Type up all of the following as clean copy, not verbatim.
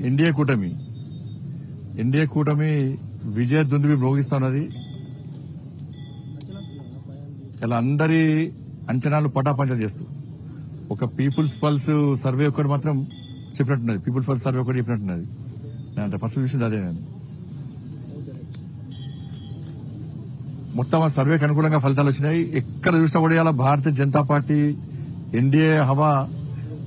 NDA కూటమి విజయ దుందుబి మ్రోగిస్తున్నది. ఇలా అందరి అంచనాలు పటాపంచలు చేస్తూ ఒక పీపుల్స్ పల్స్ సర్వే ఒకటి మాత్రం చెప్పినట్టున్నది. పీపుల్స్ పల్స్ సర్వే ఒకటి చెప్పినట్టున్నది. అంటే ఫస్ట్ చూసింది అదే. నేను మొత్తం ఆ సర్వేకి అనుకూలంగా ఫలితాలు వచ్చినాయి. ఎక్కడ చూసినా కూడా ఇలా భారతీయ జనతా పార్టీ ఎన్డీఏ హవా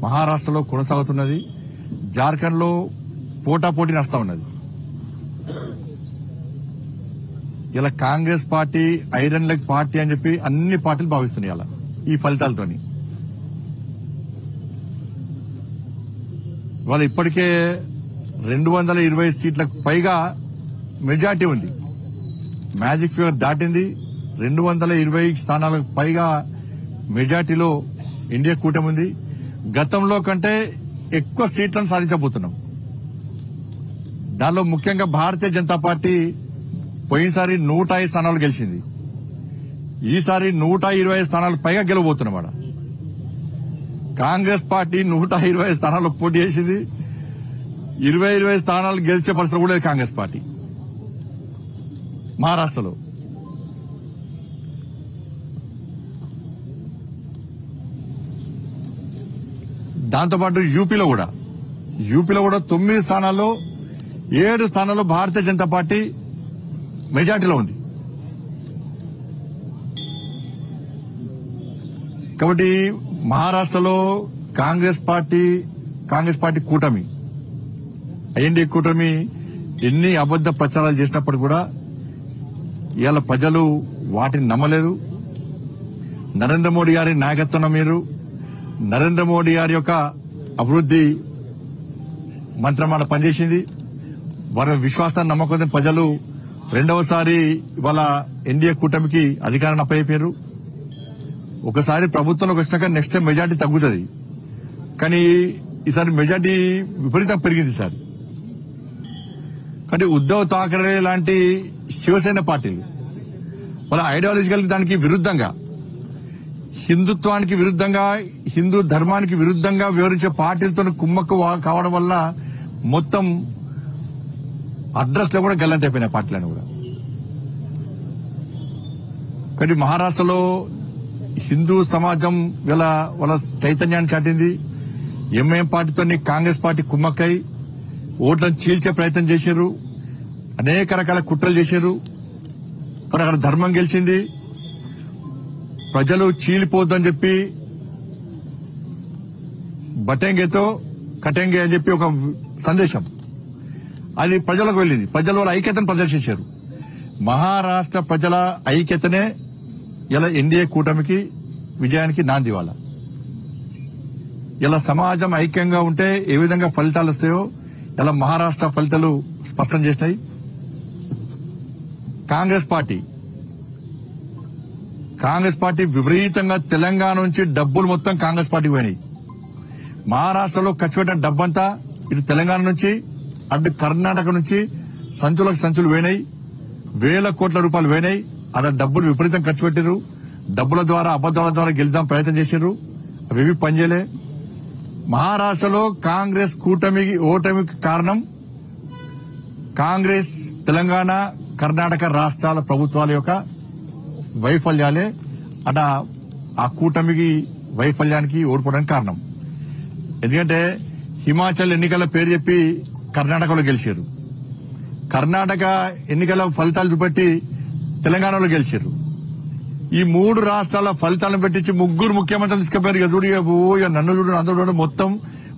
మహారాష్ట్రలో కొనసాగుతున్నది. జార్ఖండ్ లో పోటాపోటీ నడుస్తా ఉన్నది. ఇలా Congress party iron leg party అని చెప్పి అన్ని పార్టీలు భావిస్తున్నాయి అలా ఈ ఫలితాలతోని. వాళ్ళ ఇప్పటికే 220 సీట్లకు పైగా మెజార్టీ ఉంది. మ్యాజిక్ ఫిగర్ దాటింది. 220 స్థానాలకు పైగా మెజార్టీలో ఇండియా కూటమి ఉంది. గతంలో కంటే ఎక్కువ సీట్లను సాధించబోతున్నాం. దానిలో ముఖ్యంగా భారతీయ జనతా పార్టీ పోయినసారి 105 స్థానాలు గెలిచింది. ఈసారి 125 స్థానాలకు పైగా గెలవబోతున్నమాట. కాంగ్రెస్ పార్టీ 125 స్థానాల్లో పోటీ చేసింది. 20 స్థానాలు గెలిచే పరిస్థితి కూడా లేదు కాంగ్రెస్ పార్టీ మహారాష్ట్రలో. దాంతోపాటు యూపీలో కూడా 9 స్థానాల్లో 7 స్థానాల్లో భారతీయ జనతా పార్టీ మెజార్టీలో ఉంది. కాబట్టి మహారాష్ట్రలో కాంగ్రెస్ పార్టీ కూటమి ఎన్డీఏ కూటమి ఎన్ని అబద్ద ప్రచారాలు చేసినప్పుడు కూడా ఇవాళ ప్రజలు వాటిని నమ్మలేదు. నరేంద్ర మోడీ గారి నాయకత్వం మీరు నరేంద్ర మోడీ గారి యొక్క అభివృద్ది మంత్రమాల పనిచేసింది. వారి విశ్వాసాన్ని నమ్మకం ప్రజలు రెండవసారి ఇవాళ ఎన్డీఏ కూటమికి అధికారాన్ని అప్పయ్యారు. ఒకసారి ప్రభుత్వంలోకి వచ్చినాక నెక్స్ట్ టైం మెజార్టీ తగ్గుతుంది. కానీ ఈసారి మెజార్టీ విపరీతంగా పెరిగింది సార్. కానీ ఉద్దవ్ ఠాకరే లాంటి శివసేన పార్టీలు వాళ్ళ ఐడియాలజికల్ దానికి విరుద్దంగా, హిందుత్వానికి విరుద్దంగా, హిందూ ధర్మానికి విరుద్దంగా వివరించే పార్టీలతో కుమ్మక్కు కావడం వల్ల మొత్తం అడ్రస్ లో కూడా గల్లంతైపోయినాయి పార్టీలను కూడా. కానీ మహారాష్ట్రలో హిందూ సమాజం వాళ్ళ చైతన్యాన్ని చాటింది. ఎంఐఎం పార్టీతో కాంగ్రెస్ పార్టీ కుమ్మక్కై ఓట్లను చీల్చే ప్రయత్నం చేశారు. అనేక రకాల కుట్రలు చేశారు. కానీ అక్కడ ధర్మం గెలిచింది. ప్రజలు చీలిపోద్దని చెప్పి బటెంగేతో కటెంగే అని చెప్పి ఒక సందేశం అది ప్రజలకు వెళ్ళింది. ప్రజలు వాళ్ళ ఐక్యతను ప్రదర్శించారు. మహారాష్ట్ర ప్రజల ఐక్యతనే ఇలా ఎన్డీఏ కూటమికి విజయానికి నాంది. వాళ్ళ ఇలా సమాజం ఐక్యంగా ఉంటే ఏ విధంగా ఫలితాలు వస్తాయో ఇలా మహారాష్ట్ర ఫలితాలు స్పష్టం చేసినాయి. కాంగ్రెస్ పార్టీ విపరీతంగా తెలంగాణ నుంచి డబ్బులు మొత్తం కాంగ్రెస్ పార్టీకి పోయినాయి. మహారాష్ట్రలో ఖర్చు పెట్టిన డబ్బంతా ఇటు తెలంగాణ నుంచి అటు కర్ణాటక నుంచి సంచులకు పోయినాయి. 1,000 కోట్ల రూపాయలు పోయినాయి. అలా డబ్బులు విపరీతం ఖర్చు పెట్టారు. డబ్బుల ద్వారా అబద్దాల ద్వారా గెలుద్దాం ప్రయత్నం చేశారు. అవి పనిచేయలే. మహారాష్ట్రలో కాంగ్రెస్ కూటమికి ఓటమికి కారణం కాంగ్రెస్ తెలంగాణ కర్ణాటక రాష్ట్రాల ప్రభుత్వాల యొక్క వైఫల్యాలే. అట ఆ కూటమికి వైఫల్యానికి ఓడిపోవడానికి కారణం. ఎందుకంటే హిమాచల్ ఎన్నికల పేరు చెప్పి కర్ణాటకలో గెలిచారు. కర్ణాటక ఎన్నికల ఫలితాలు చూపెట్టి తెలంగాణలో గెలిచారు. ఈ 3 రాష్ట్రాల ఫలితాలను పెట్టించి 3 ముఖ్యమంత్రులు తీసుకుపోయారు. ఇక చూడు నన్ను చూడు అందరూ చూడు మొత్తం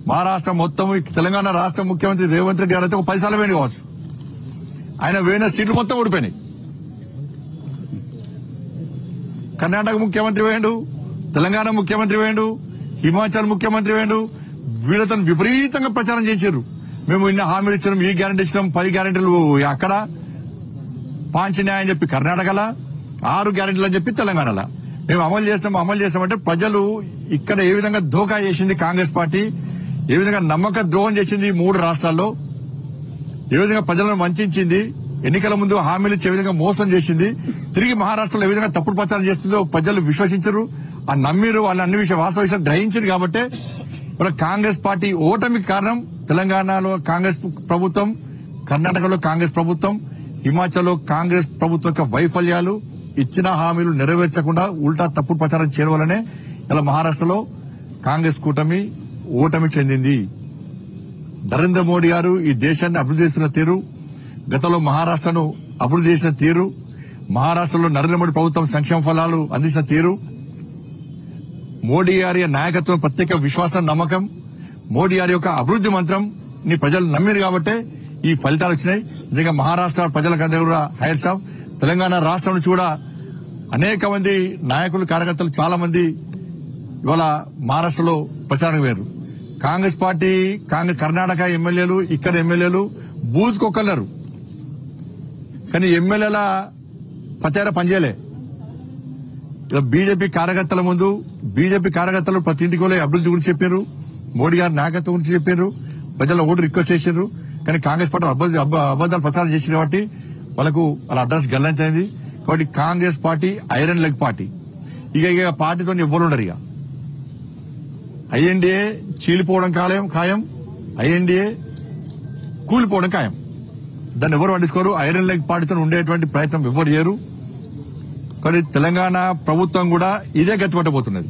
మహారాష్ట్ర మొత్తం తెలంగాణ రాష్ట్ర ముఖ్యమంత్రి రేవంత్ రెడ్డి గారు అయితే ఒక 10 సార్లు వేయండి కావచ్చు. ఆయన వేయిన సీట్లు మొత్తం ఓడిపోయినాయి. కర్ణాటక ముఖ్యమంత్రి వేయండు, తెలంగాణ ముఖ్యమంత్రి వేయండు, హిమాచల్ ముఖ్యమంత్రి వేయండు. వీళ్ళతో విపరీతంగా ప్రచారం చేశారు. మేము ఇన్ని హామీలు ఇచ్చినాం, ఈ గ్యారెంటీ ఇచ్చినాం, 10 గ్యారెంటీలు అక్కడ, 5 న్యాయం చెప్పి కర్ణాటకలా, 6 గ్యారెంటీలు అని చెప్పి తెలంగాణలో మేము అమలు చేస్తామంటే ప్రజలు ఇక్కడ ఏ విధంగా ధోకా చేసింది కాంగ్రెస్ పార్టీ, ఏ విధంగా నమ్మక ద్రోహం చేసింది ఈ 3 రాష్ట్రాల్లో, ఏ విధంగా ప్రజలను వంచింది, ఎన్నికల ముందు హామీలు ఇచ్చే విధంగా మోసం చేసింది, తిరిగి మహారాష్ట్రలో ఏ విధంగా తప్పుడు ప్రచారం చేస్తుందో ప్రజలు విశ్వసించరు, ఆ నమ్మిరు, వాళ్ళ అన్ని వాస్తవ విషయాలు గ్రహించారు. కాబట్టి కాంగ్రెస్ పార్టీ ఓటమికి కారణం తెలంగాణలో కాంగ్రెస్ ప్రభుత్వం, కర్ణాటకలో కాంగ్రెస్ ప్రభుత్వం, హిమాచల్లో కాంగ్రెస్ ప్రభుత్వం యొక్క వైఫల్యాలు, ఇచ్చిన హామీలు నెరవేర్చకుండా ఉల్టా తప్పుడు ప్రచారం చేయడం వల్లనే ఇలా మహారాష్ట్రలో కాంగ్రెస్ కూటమి ఓటమి చెందింది. నరేంద్ర మోడీ గారు ఈ దేశాన్ని అభివృద్ధి చేస్తున్న తీరు, గతంలో మహారాష్ట్రను అభివృద్ధి చేసిన తీరు, మహారాష్ట్రలో నరేంద్ర మోడీ ప్రభుత్వం సంక్షేమ ఫలాలు అందించిన తీరు, మోడీ గారి నాయకత్వం ప్రత్యేక విశ్వాసం, నమ్మకం, మోడీ గారి యొక్క అభివృద్ధి మంత్రం ని ప్రజలు నమ్మిరు కాబట్టే ఈ ఫలితాలు వచ్చినాయి. నిజంగా మహారాష్ట్ర ప్రజలకందరూ కూడా హైర్స్ ఆఫ్. తెలంగాణ రాష్ట్రం నుంచి కూడా అనేక మంది నాయకులు, కార్యకర్తలు చాలా మంది ఇవాళ మహారాష్ట్రలో ప్రచారం వేరు. కాంగ్రెస్ పార్టీ, కర్ణాటక ఎమ్మెల్యేలు, ఇక్కడ ఎమ్మెల్యేలు బూత్ కొక్కలేరు, కానీ ఎమ్మెల్యేల ప్రచారం పనిచేయలే. బీజేపీ కార్యకర్తల ముందు బీజేపీ కార్యకర్తలు ప్రతి ఇంటికి వెళ్ళి అభివృద్ధి గురించి చెప్పారు, మోడీ గారి నాయకత్వం గురించి చెప్పారు, ప్రజల ఓటు రిక్వెస్ట్ చేశారు. కానీ కాంగ్రెస్ పార్టీ అబద్దాలు ప్రచారం చేసింది కాబట్టి వాళ్ళకు వాళ్ళ అడ్రస్ గల్లంతైంది. కాబట్టి Congress party iron leg party. ఇక పార్టీతో ఎవ్వరు ఉండరు. ఇక ఐఎన్డీఏ చీలిపోవడం ఖాయం, ఐఎన్డీఏ కూలిపోవడం ఖాయం. దాన్ని ఎవరు పట్టించుకోరు. ఐరన్ లెగ్ పార్టీతో ఉండేటువంటి ప్రయత్నం ఎవరు చేయరు. కానీ తెలంగాణ ప్రభుత్వం కూడా ఇదే గతి పట్టబోతున్నది.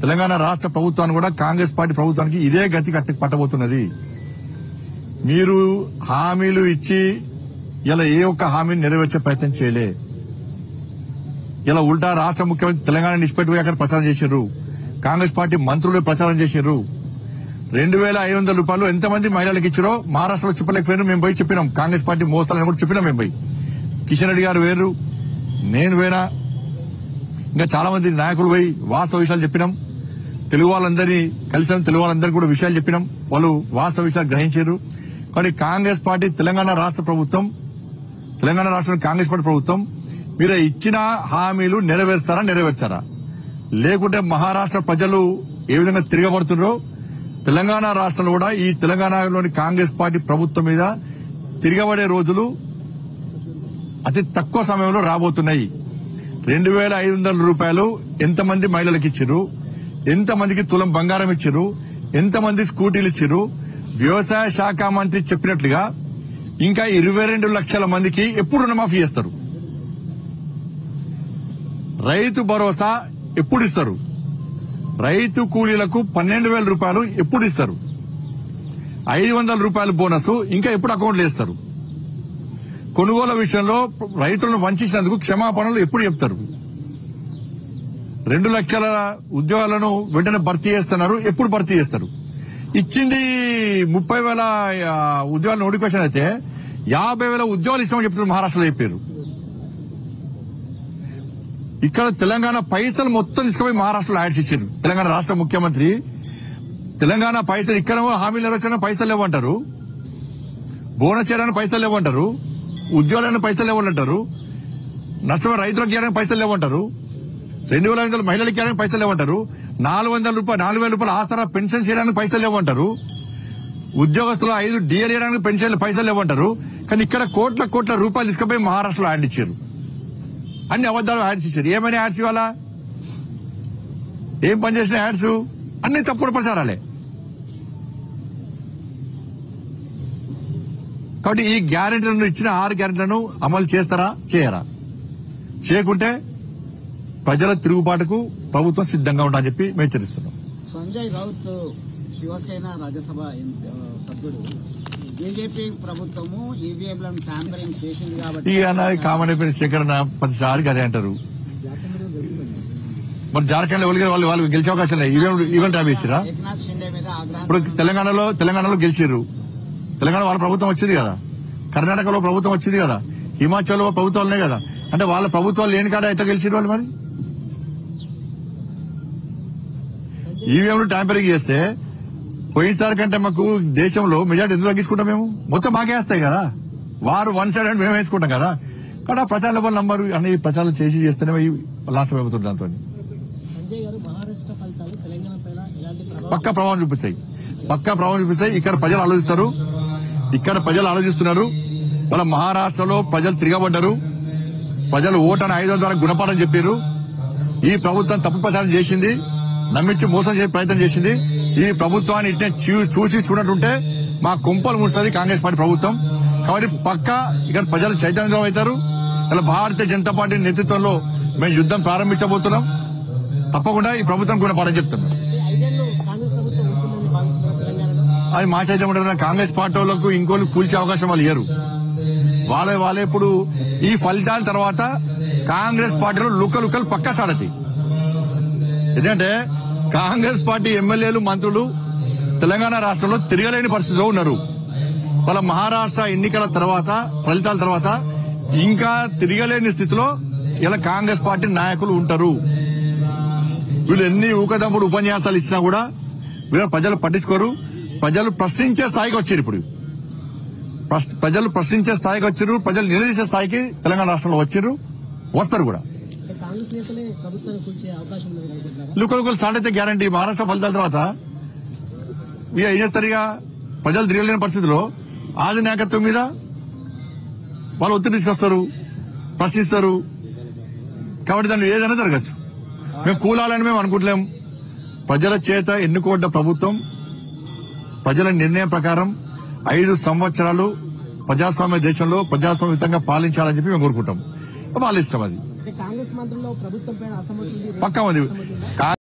తెలంగాణ రాష్ట్ర ప్రభుత్వాన్ని కూడా కాంగ్రెస్ పార్టీ ప్రభుత్వానికి ఇదే గతి పట్టబోతున్నది. మీరు హామీలు ఇచ్చి ఇలా ఏ ఒక్క హామీని నెరవేర్చే ప్రయత్నం చేయలే. ఇలా ఉల్టా రాష్ట్ర ముఖ్యమంత్రి తెలంగాణ నిష్పెట్టుకుని అక్కడ ప్రచారం చేశారు. కాంగ్రెస్ పార్టీ మంత్రులు ప్రచారం చేశారు. 2,500 రూపాయలు ఎంతమంది మహిళలకు ఇచ్చారో మహారాష్ట్రలో చెప్పలేకపోయారు. మేము పోయి చెప్పినాం. కాంగ్రెస్ పార్టీ మోసాలని కూడా చెప్పినాం. మేము పోయి కిషన్ రెడ్డి గారు వేరు, నేను వేరా, ఇంకా చాలా మంది నాయకులు పోయి వాస్తవ విషయాలు చెప్పినాం. తెలుగు వాళ్ళందరినీ కలిసాం, తెలుగు వాళ్ళందరికీ కూడా విషయాలు చెప్పినాం. వాళ్ళు వాస్తవ విషయాలు గ్రహించారు. కానీ కాంగ్రెస్ పార్టీ తెలంగాణ రాష్ట్ర ప్రభుత్వం, తెలంగాణ రాష్ట్రంలో కాంగ్రెస్ పార్టీ ప్రభుత్వం మీరు ఇచ్చిన హామీలు నెరవేర్చారా? లేకుంటే మహారాష్ట్ర ప్రజలు ఏ విధంగా తిరగబడుతున్నారో తెలంగాణ రాష్ట్రంలో కూడా ఈ తెలంగాణలోని కాంగ్రెస్ పార్టీ ప్రభుత్వం మీద తిరగబడే రోజులు అతి తక్కువ సమయంలో రాబోతున్నాయి. 2,500 రూపాయలు ఎంతమంది మహిళలకు ఇచ్చారు, ఎంతమందికి తులం బంగారం ఇచ్చారు, ఎంతమంది స్కూటీలు ఇచ్చారు? వ్యవసాయ శాఖ మంత్రి చెప్పినట్లుగా ఇంకా 22 లక్షల మందికి ఎప్పుడు రుణమాఫీ చేస్తారు? రైతు భరోసా ఎప్పుడు ఇస్తారు? రైతు కూలీలకు 12,000 రూపాయలు ఎప్పుడు ఇస్తారు? 500 రూపాయల బోనస్ ఇంకా ఎప్పుడు అకౌంట్లు వేస్తారు? కొనుగోలు విషయంలో రైతులను వంచినందుకు క్షమాపణలు ఎప్పుడు చెప్తారు? 2 లక్షల ఉద్యోగాలను వెంటనే భర్తీ చేస్తున్నారు, ఎప్పుడు భర్తీ చేస్తారు? ఇచ్చింది 30,000 ఉద్యోగాల నోటిఫికేషన్ అయితే 50,000 ఉద్యోగాలు ఇస్తామని చెప్తున్నారు. మహారాష్ట్రలో చెప్పారు. ఇక్కడ తెలంగాణ పైసలు మొత్తం తీసుకుపోయి మహారాష్ట్రలో యాడ్స్ ఇచ్చారు. తెలంగాణ రాష్ట్ర ముఖ్యమంత్రి తెలంగాణ పైసలు ఇక్కడ హామీలు నెరవేర్చడానికి పైసలు లేవంటారు, బోనస్ చేయడానికి పైసలు లేవంటారు, ఉద్యోగాలకు పైసలు లేవంటారు, నష్టమైన రైతులకు చేయడానికి పైసలు లేవంటారు, 2,500 మహిళలకు చేయడానికి పైసలు లేవంటారు, 4,000 రూపాయల ఆసరా పెన్షన్ చేయడానికి పైసలు లేవంటారు, ఉద్యోగస్తులు 5 డిఎల్ చేయడానికి పెన్షన్ పైసలు లేవంటారు. కానీ ఇక్కడ కోట్ల రూపాయలు తీసుకుపోయి మహారాష్ట్రలో యాడ్ ఇచ్చారు. అన్ని అబద్దాలు యాడ్స్ ఇచ్చారు. ఏమైనా యాడ్స్ ఇవ్వాలా? ఏం పనిచేసిన యాడ్స్? అన్ని తప్పుడు ప్రచారాలే. కాబట్టి ఈ గ్యారెంటీలను ఇచ్చిన 6 గ్యారెంటీలను అమలు చేస్తారా, చేయరా? చేయకుంటే ప్రజల తిరుగుబాటుకు ప్రభుత్వం సిద్ధంగా ఉండాలని చెప్పి మేము హెచ్చరిస్తున్నాం. సంజయ్ రౌత్ శివసేన రాజ్యసభ సభ్యుడు బీజేపీ ప్రభుత్వము ఈవీఎంలను ట్యాంపరింగ్ చేసింది కాబట్టి ఇక కామన్ అయిపోయిన శేఖరణ 10 అదే అంటారు. మరి జార్ఖండ్ లో వాళ్ళు గెలిచే అవకాశం లేదు. ఈవెంట్ ట్యాబ్ ఇచ్చిరా? ఏకనాథ్ షిండే మీద ఇప్పుడు తెలంగాణలో గెలిచారు. తెలంగాణ వాళ్ళ ప్రభుత్వం వచ్చింది కదా, కర్ణాటకలో ప్రభుత్వం వచ్చింది కదా, హిమాచల్లో ప్రభుత్వాలనే కదా. అంటే వాళ్ళ ప్రభుత్వాలు లేని కాడ ఎట్లా గెలిచారు వాళ్ళు? మరి ఈవీఎంలు ట్యాంపరింగ్ చేస్తే పోయినసారి కంటే మాకు దేశంలో మెజార్టీ ఎందుకు తగ్గించుకుంటాం? మేము మొత్తం మాకేస్తాయి కదా. వారు 1 సైడ్ అండ్ మేము వేసుకుంటాం కదా. కానీ ఆ ప్రచారాల వాళ్ళు నంబరు అన్ని ప్రచారం చేస్తేనే లాస్ట్ అయిపోతుంది. దాంతో పక్కా ప్రభావం చూపిస్తాయి. ఇక్కడ ప్రజలు ఆలోచిస్తున్నారు. వాళ్ళ మహారాష్ట్రలో ప్రజలు తిరగబడ్డారు. ప్రజలు ఓటని 500 ద్వారా గుణపాఠం చెప్పారు. ఈ ప్రభుత్వం తప్పు ప్రచారం చేసింది, నమ్మించి మోసం చేసే ప్రయత్నం చేసింది. ఈ ప్రభుత్వాన్ని ఇట్టే చూసి చూడటుంటే మా కుంపలు ముడుస్తుంది కాంగ్రెస్ పార్టీ ప్రభుత్వం. కాబట్టి పక్కా ఇక్కడ ప్రజలు చైతన్యం అవుతారు. ఇలా భారతీయ జనతా పార్టీ నేతృత్వంలో మేము యుద్ధం ప్రారంభించబోతున్నాం. తప్పకుండా ఈ ప్రభుత్వం కూడా పాఠం చెప్తున్నాం. అది మా చైతన్యం ఉంటుంది. కాంగ్రెస్ పార్టీ వాళ్ళకు ఇంకోళ్ళు కూల్చే అవకాశం వాళ్ళు ఇయ్యరు. వాళ్ళే ఇప్పుడు ఈ ఫలితాల తర్వాత కాంగ్రెస్ పార్టీలో లుక్కలు పక్కా చాడతాయి. ఎందుకంటే కాంగ్రెస్ పార్టీ ఎమ్మెల్యేలు మంత్రులు తెలంగాణ రాష్ట్రంలో తిరగలేని పరిస్థితిలో ఉన్నారు. వాళ్ళ మహారాష్ట్ర ఎన్నికల తర్వాత ఫలితాల తర్వాత ఇంకా తిరగలేని స్థితిలో ఇలా కాంగ్రెస్ పార్టీ నాయకులు ఉంటారు. వీళ్ళు ఎన్ని ఊకదంపుడు ఉపన్యాసాలు ఇచ్చినా కూడా వీళ్ళు ప్రజలు పట్టించుకోరు. ప్రజలు ప్రశ్నించే స్థాయికి వచ్చారు. ఇప్పుడు ప్రజలు ప్రశ్నించే స్థాయికి వచ్చారు. ప్రజలు నిలదీసే స్థాయికి తెలంగాణ రాష్ట్రంలో వచ్చారు, వస్తారు కూడా. లుకలు స్టార్ట్ అయితే గ్యారంటీ. మహారాష్ట్ర ఫలితాల తర్వాత ఇక ఏం చేస్తారు? ఇక ప్రజలు తిరగలేని పరిస్థితిలో ఆది నాయకత్వం మీద వాళ్ళు ఒత్తిడి తీసుకొస్తారు, ప్రశ్నిస్తారు. కాబట్టి దాన్ని ఏదైనా జరగచ్చు. మేము కూలాలని మేము అనుకుంటలేం. ప్రజల చేత ఎన్నుకోబడ్డ ప్రభుత్వం ప్రజల నిర్ణయం ప్రకారం 5 సంవత్సరాలు ప్రజాస్వామ్య దేశంలో ప్రజాస్వామ్యయుతంగా పాలించాలని చెప్పి మేము కోరుకుంటాం. వాళ్ళ ఇష్టం అది. కాంగ్రెస్ మంత్రుల్లో ప్రభుత్వం పైన అసమ్మతి పక్కా ఉంది.